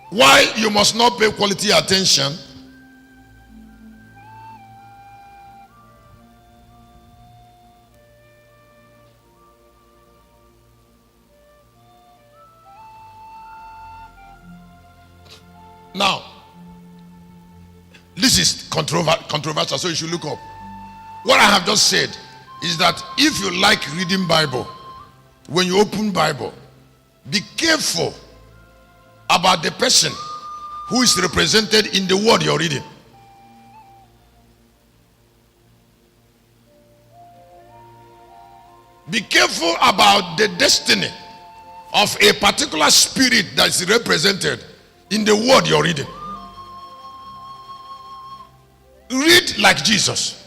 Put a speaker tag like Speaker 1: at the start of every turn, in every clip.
Speaker 1: Why you must not pay quality attention? Now, this is controversial, so you should look up. What I have just said is that if you like reading Bible, when you open Bible, be careful about the person who is represented in the word you're reading. Be careful about the destiny of a particular spirit that is represented in the word you're reading. Read like Jesus.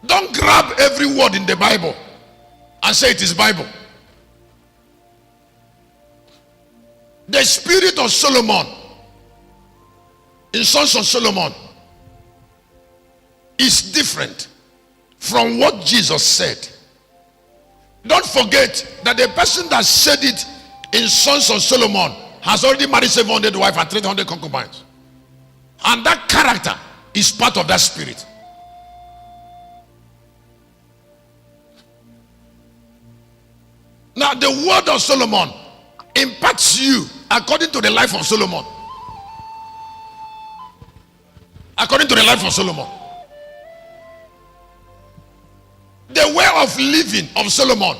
Speaker 1: Don't grab every word in the Bible and say it is Bible. The spirit of Solomon in Sons of Solomon is different from what Jesus said. Don't forget that the person that said it in Sons of Solomon has already married 700 wives and 300 concubines. And that character is part of that spirit. Now the word of Solomon impacts you according to the life of Solomon. According to the life of Solomon. The way of living of Solomon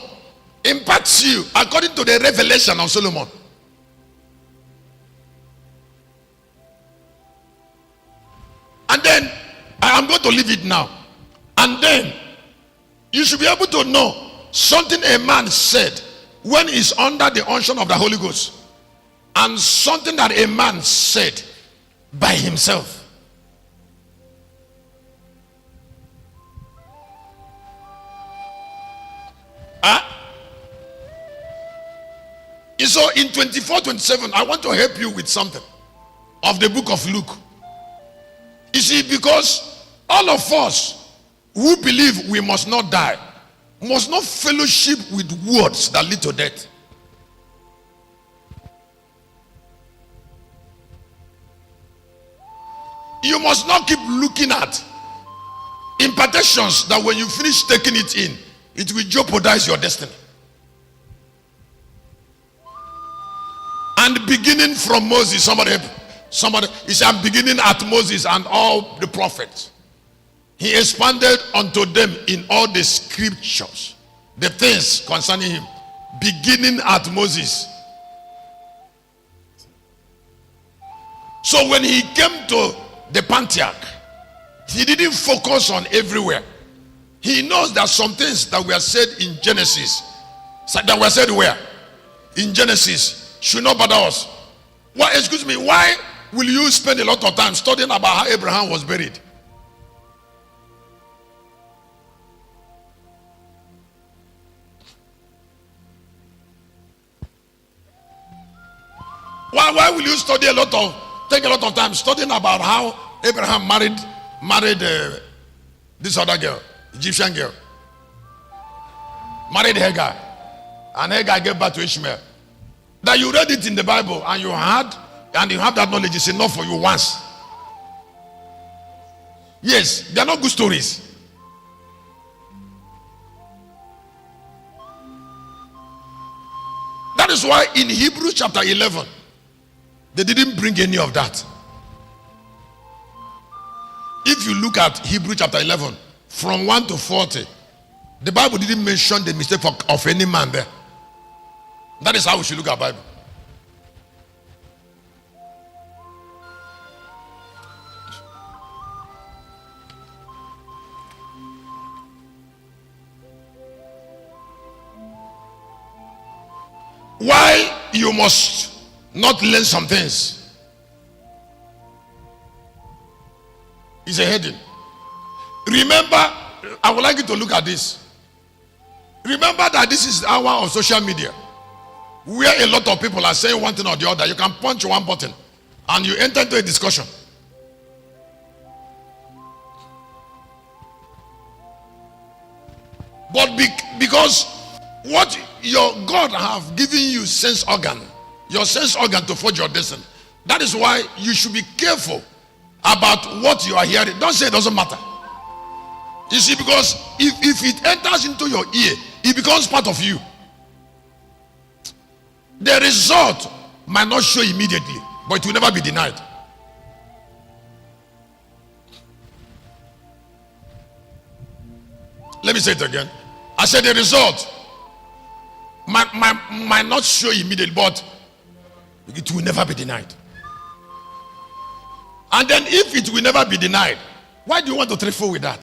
Speaker 1: impacts you according to the revelation of Solomon. And then I am going to leave it now. And then you should be able to know something a man said when he's under the unction of the Holy Ghost, and something that a man said by himself. So in 24-27, I want to help you with something of the book of Luke. You see, because all of us who believe we must not die must not fellowship with words that lead to death. You must not keep looking at impartations that when you finish taking it in, it will jeopardize your destiny. And beginning from Moses, somebody he said, I'm beginning at Moses and all the prophets. He expanded unto them in all the scriptures the things concerning him, beginning at Moses. So when he came to the Pantiac, he didn't focus on everywhere. He knows that some things that were said in Genesis, that were said where? In Genesis, should not bother us. Why, excuse me, why will you spend a lot of time studying about how Abraham was buried? Why will you take a lot of time studying about how Abraham married this other girl, Egyptian girl, married Hagar, and Hagar gave birth to Ishmael? That you read it in the Bible and you have that knowledge is enough for you once. Yes, they are not good stories. That is why in Hebrews chapter 11, they didn't bring any of that. If you look at Hebrews chapter 11, from 1 to 40, the Bible didn't mention the mistake of any man there. That is how we should look at Bible. Why you must not learn some things is a heading. Remember, I would like you to look at this. Remember that this is the hour of social media, where a lot of people are saying one thing or the other. You can punch one button and you enter into a discussion. But because what your God have given you sense organ, your sense organ to forge your destiny. That is why you should be careful about what you are hearing. Don't say it doesn't matter. You see, because if it enters into your ear, it becomes part of you. The result might not show immediately, but it will never be denied. Let me say it again. I said the result might not show immediately, but it will never be denied. And then if it will never be denied, why do you want to trifle with that?